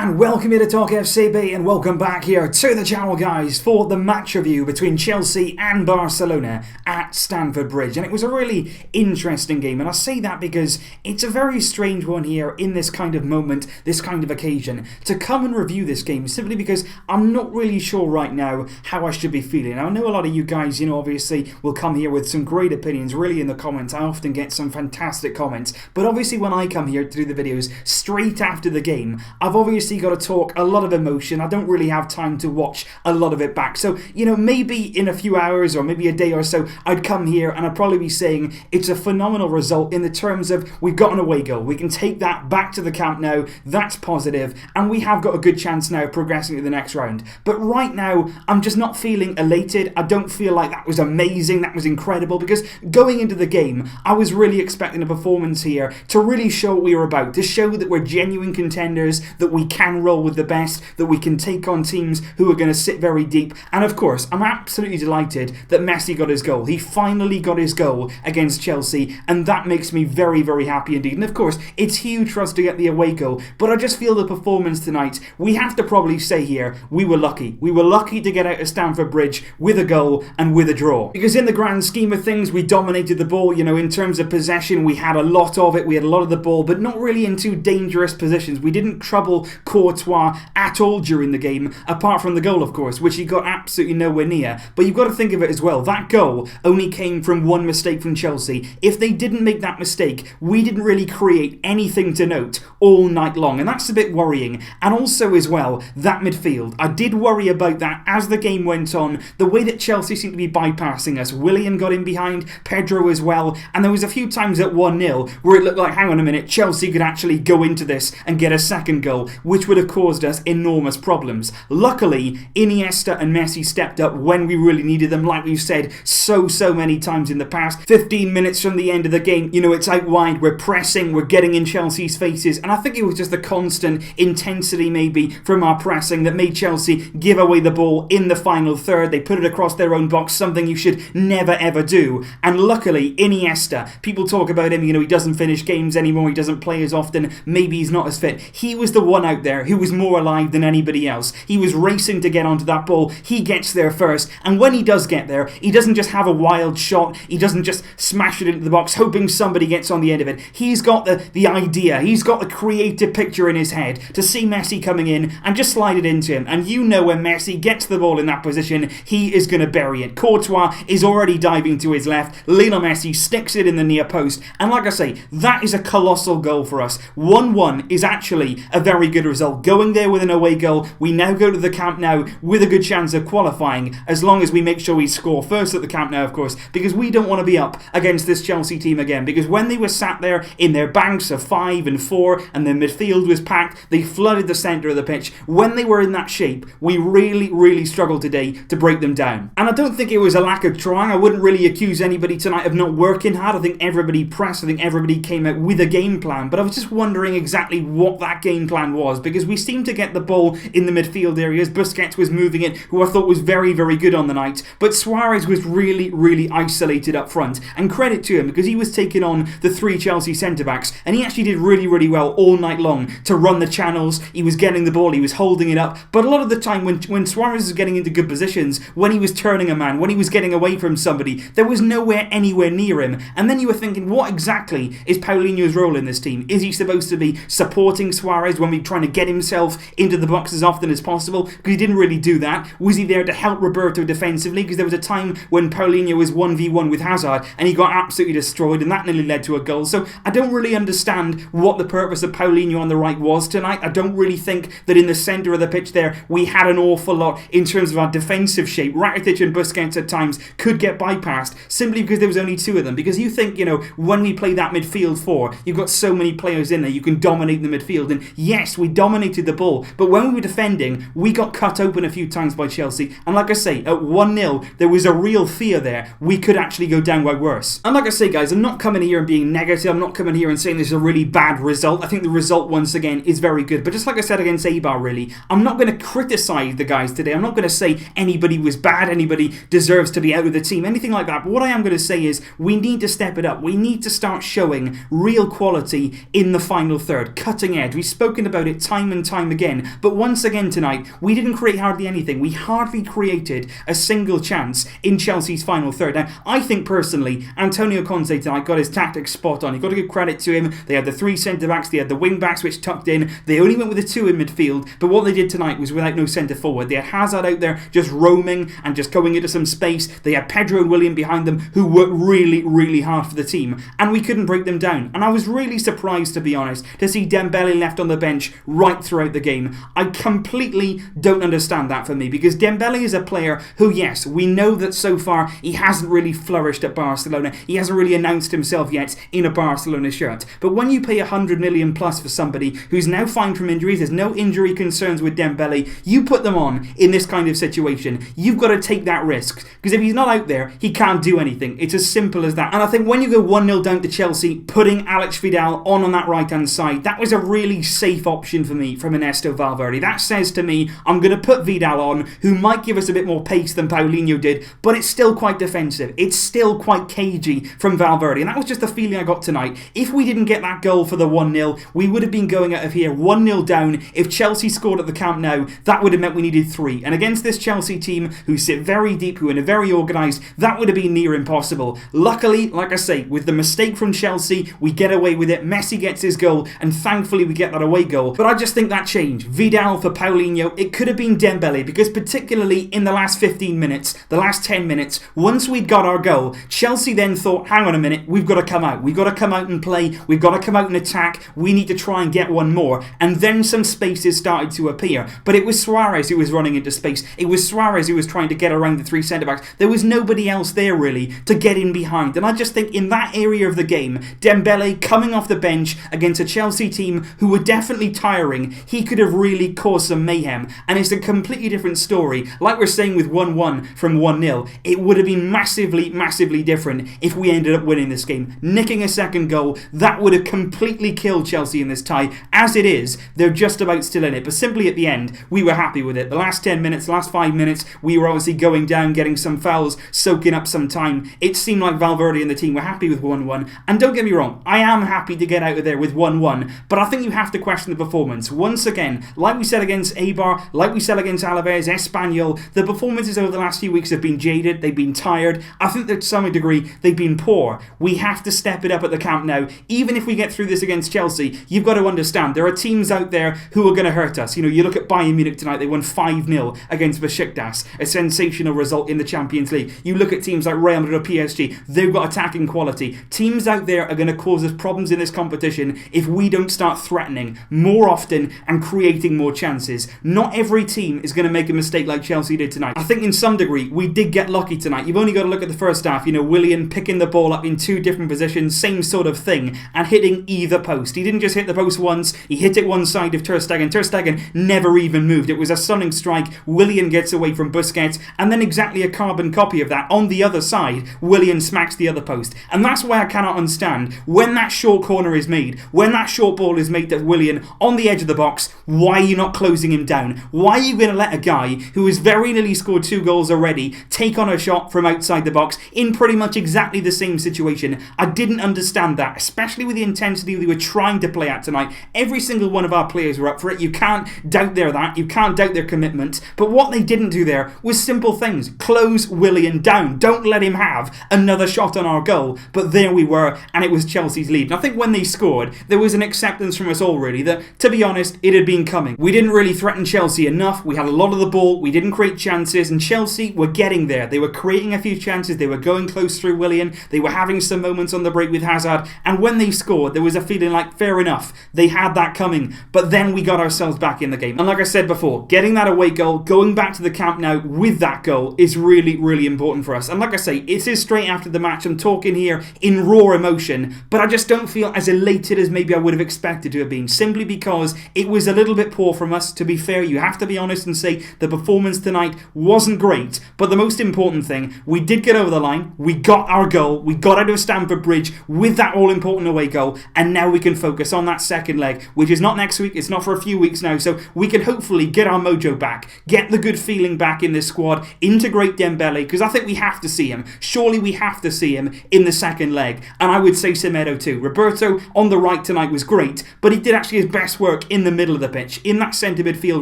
And welcome here to Talk FCB, and welcome back here to the channel, guys, for the match review between Chelsea and Barcelona at Stamford Bridge. And it was a really interesting game, and I say that because it's a very strange one here in this kind of moment, this kind of occasion, to come and review this game, simply because I'm not really sure right now how I should be feeling. Now, I know a lot of you guys, obviously will come here with some great opinions, really, in the comments. I often get some fantastic comments, but obviously when I come here to do the videos straight after the game, I've obviously got to talk a lot of emotion. I don't really have time to watch a lot of it back. So, maybe in a few hours or maybe a day or so, I'd come here and I'd probably be saying it's a phenomenal result in the terms of we've got an away goal. We can take that back to the camp now. That's positive. And we have got a good chance now of progressing to the next round. But right now, I'm just not feeling elated. I don't feel like that was amazing. That was incredible, because going into the game, I was really expecting a performance here to really show what we were about, to show that we're genuine contenders, that we can roll with the best, that we can take on teams who are going to sit very deep. And of course, I'm absolutely delighted that Messi got his goal. He finally got his goal against Chelsea, and that makes me very, very happy indeed. And of course, it's huge for us to get the away goal, but I just feel the performance tonight, we have to probably say here, we were lucky. We were lucky to get out of Stamford Bridge with a goal and with a draw. Because in the grand scheme of things, we dominated the ball. In terms of possession, we had a lot of it. We had a lot of the ball, but not really in too dangerous positions. We didn't trouble Courtois at all during the game, apart from the goal, of course, which he got absolutely nowhere near. But you've got to think of it as well. That goal only came from one mistake from Chelsea. If they didn't make that mistake, we didn't really create anything to note all night long, and that's a bit worrying. And also as well, that midfield. I did worry about that as the game went on, the way that Chelsea seemed to be bypassing us. Willian got in behind, Pedro as well, and there was a few times at 1-0 where it looked like, hang on a minute, Chelsea could actually go into this and get a second goal, which would have caused us enormous problems. Luckily, Iniesta and Messi stepped up when we really needed them, like we've said so many times in the past. 15 minutes from the end of the game, it's out wide, we're pressing, we're getting in Chelsea's faces, and I think it was just the constant intensity maybe from our pressing that made Chelsea give away the ball in the final third. They put it across their own box, something you should never ever do. And luckily, Iniesta, people talk about him, he doesn't finish games anymore, he doesn't play as often, maybe he's not as fit. He was the one out there who was more alive than anybody else. He was racing to get onto that ball. He gets there first, and when he does get there, he doesn't just have a wild shot. He doesn't just smash it into the box hoping somebody gets on the end of it. He's got the idea. He's got the creative picture in his head to see Messi coming in and just slide it into him. And when Messi gets the ball in that position, he is going to bury it. Courtois is already diving to his left. Lionel Messi sticks it in the near post, and like I say, that is a colossal goal for us. 1-1 is actually a very good result. Going there with an away goal, we now go to the Camp Nou with a good chance of qualifying, as long as we make sure we score first at the Camp Nou, of course, because we don't want to be up against this Chelsea team again, because when they were sat there in their banks of 5 and 4 and their midfield was packed, they flooded the centre of the pitch. When they were in that shape, we really struggled today to break them down. And I don't think it was a lack of trying. I wouldn't really accuse anybody tonight of not working hard. I think everybody pressed. I think everybody came out with a game plan, but I was just wondering exactly what that game plan was, because we seemed to get the ball in the midfield areas. Busquets was moving it, who I thought was very good on the night, but Suarez was really isolated up front, and credit to him, because he was taking on the 3 Chelsea centre-backs, and he actually did really well all night long to run the channels. He was getting the ball, he was holding it up, but a lot of the time when Suarez was getting into good positions, when he was turning a man, when he was getting away from somebody, there was nowhere anywhere near him. And then you were thinking, what exactly is Paulinho's role in this team? Is he supposed to be supporting Suarez when we're trying to get himself into the box as often as possible? Because he didn't really do that. Was he there to help Roberto defensively? Because there was a time when Paulinho was 1v1 with Hazard and he got absolutely destroyed, and that nearly led to a goal. So I don't really understand what the purpose of Paulinho on the right was tonight. I don't really think that in the centre of the pitch there we had an awful lot in terms of our defensive shape. Rakitic and Busquets at times could get bypassed simply because there was only 2 of them. Because you think, when we play that midfield 4, you've got so many players in there, you can dominate the midfield. And yes, we dominated the ball, but when we were defending, we got cut open a few times by Chelsea. And like I say, at 1-0, there was a real fear there we could actually go down by worse. And like I say, guys, I'm not coming here and being negative. I'm not coming here and saying this is a really bad result. I think the result, once again, is very good. But just like I said against Eibar, really, I'm not going to criticise the guys today. I'm not going to say anybody was bad, anybody deserves to be out of the team, anything like that. But what I am going to say is we need to step it up. We need to start showing real quality in the final third. Cutting edge. We've spoken about it time and time again. But once again tonight, we didn't create hardly anything. We hardly created a single chance in Chelsea's final third. Now, I think personally, Antonio Conte tonight got his tactics spot on. You've got to give credit to him. They had the 3 centre-backs, they had the wing-backs which tucked in. They only went with the 2 in midfield, but what they did tonight was without no centre-forward. They had Hazard out there just roaming and just going into some space. They had Pedro and Willian behind them who worked really, really hard for the team, and we couldn't break them down. And I was really surprised, to be honest, to see Dembele left on the bench right throughout the game. I completely don't understand that for me, because Dembele is a player who, yes, we know that so far he hasn't really flourished at Barcelona. He hasn't really announced himself yet in a Barcelona shirt. But when you pay 100 million plus for somebody who's now fine from injuries, there's no injury concerns with Dembele, you put them on in this kind of situation. You've got to take that risk, because if he's not out there, he can't do anything. It's as simple as that. And I think when you go 1-0 down to Chelsea, putting Alex Vidal on that right-hand side, that was a really safe option for me from Ernesto Valverde. That says to me, I'm going to put Vidal on, who might give us a bit more pace than Paulinho did, but it's still quite defensive. It's still quite cagey from Valverde. And that was just the feeling I got tonight. If we didn't get that goal for the 1-0, we would have been going out of here 1-0 down. If Chelsea scored at the Camp Nou, that would have meant we needed 3. And against this Chelsea team, who sit very deep, who are very organised, that would have been near impossible. Luckily, like I say, with the mistake from Chelsea, we get away with it. Messi gets his goal, and thankfully we get that away goal. But I just think that change, Vidal for Paulinho, it could have been Dembele, because particularly in the last 15 minutes, the last 10 minutes, once we'd got our goal, Chelsea then thought, hang on a minute, we've got to come out. We've got to come out and play. We've got to come out and attack. We need to try and get one more. And then some spaces started to appear. But it was Suarez who was running into space. It was Suarez who was trying to get around the 3 centre-backs. There was nobody else there really to get in behind. And I just think in that area of the game, Dembele coming off the bench against a Chelsea team who were definitely tiring, he could have really caused some mayhem. And it's a completely different story. Like we're saying with 1-1 from 1-0, it would have been massively, massively different if we ended up winning this game. Nicking a second goal, that would have completely killed Chelsea in this tie. As it is, they're just about still in it. But simply at the end, we were happy with it. The last 10 minutes, the last 5 minutes, we were obviously going down, getting some fouls, soaking up some time. It seemed like Valverde and the team were happy with 1-1. And don't get me wrong, I am happy to get out of there with 1-1, but I think you have to question the performance. Once again, like we said against Eibar, like we said against Alaves, Espanyol, the performances over the last few weeks have been jaded, they've been tired. I think that to some degree, they've been poor. We have to step it up at the Camp Nou. Even if we get through this against Chelsea, you've got to understand, there are teams out there who are going to hurt us. You know, you look at Bayern Munich tonight, they won 5-0 against Besiktas, a sensational result in the Champions League. You look at teams like Real Madrid or PSG, they've got attacking quality. Teams out there are going to cause us problems in this competition if we don't start threatening more often and creating more chances. Not every team is going to make a mistake like Chelsea did tonight. I think in some degree, we did get lucky tonight. You've only got to look at the first half. You know, Willian picking the ball up in 2 different positions, same sort of thing, and hitting either post. He didn't just hit the post once, he hit it one side of Ter Stegen. Ter Stegen never even moved. It was a stunning strike. Willian gets away from Busquets, and then exactly a carbon copy of that on the other side, Willian smacks the other post. And that's why I cannot understand, when that short corner is made, when that short ball is made to Willian on the edge of the box, why are you not closing him down? Why are you going to let a guy who has very nearly scored 2 goals already take on a shot from outside the box in pretty much exactly the same situation? I didn't understand that, especially with the intensity we were trying to play at tonight. Every single one of our players were up for it. You can't doubt that. You can't doubt their commitment. But what they didn't do there was simple things. Close Willian down. Don't let him have another shot on our goal. But there we were, and it was Chelsea's lead. And I think when they scored, there was an acceptance from us all really that, to be honest, it had been coming. We didn't really threaten Chelsea enough. We had a lot of the ball. We didn't create chances, and Chelsea were getting there. They were creating a few chances. They were going close through Willian. They were having some moments on the break with Hazard. And when they scored, there was a feeling like, fair enough, they had that coming. But then we got ourselves back in the game. And like I said before, getting that away goal, going back to the Camp Nou with that goal is really, really important for us. And like I say, it is straight after the match. I'm talking here in raw emotion, but I just don't feel as elated as maybe I would have expected to have been, simply because it was a little bit poor from us. To be fair, you have to be honest and say the performance tonight wasn't great, but the most important thing, we did get over the line, we got our goal, we got out of Stamford Bridge with that all-important away goal, and now we can focus on that second leg, which is not next week, it's not for a few weeks now, so we can hopefully get our mojo back, get the good feeling back in this squad, integrate Dembele, because I think we have to see him. Surely we have to see him in the second leg, and I would say Semedo too. Roberto on the right tonight was great, but he did actually his best work work in the middle of the pitch, in that centre midfield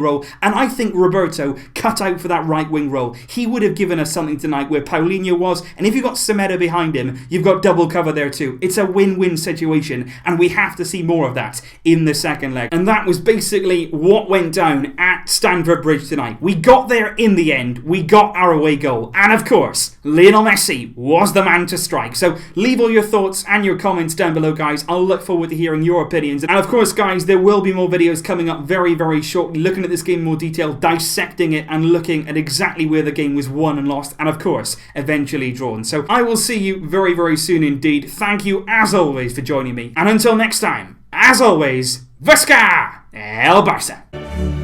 role, and I think Roberto cut out for that right wing role. He would have given us something tonight where Paulinho was, and if you've got Semedo behind him, you've got double cover there too. It's a win-win situation, and we have to see more of that in the second leg. And that was basically what went down at Stamford Bridge tonight. We got there in the end, we got our away goal, and of course, Lionel Messi was the man to strike. So leave all your thoughts and your comments down below, guys. I'll look forward to hearing your opinions. And of course, guys, there will be more videos coming up very, very shortly, looking at this game in more detail, dissecting it and looking at exactly where the game was won and lost, and of course, eventually drawn. So I will see you very, very soon indeed. Thank you, as always, for joining me. And until next time, as always, Visca el Barça!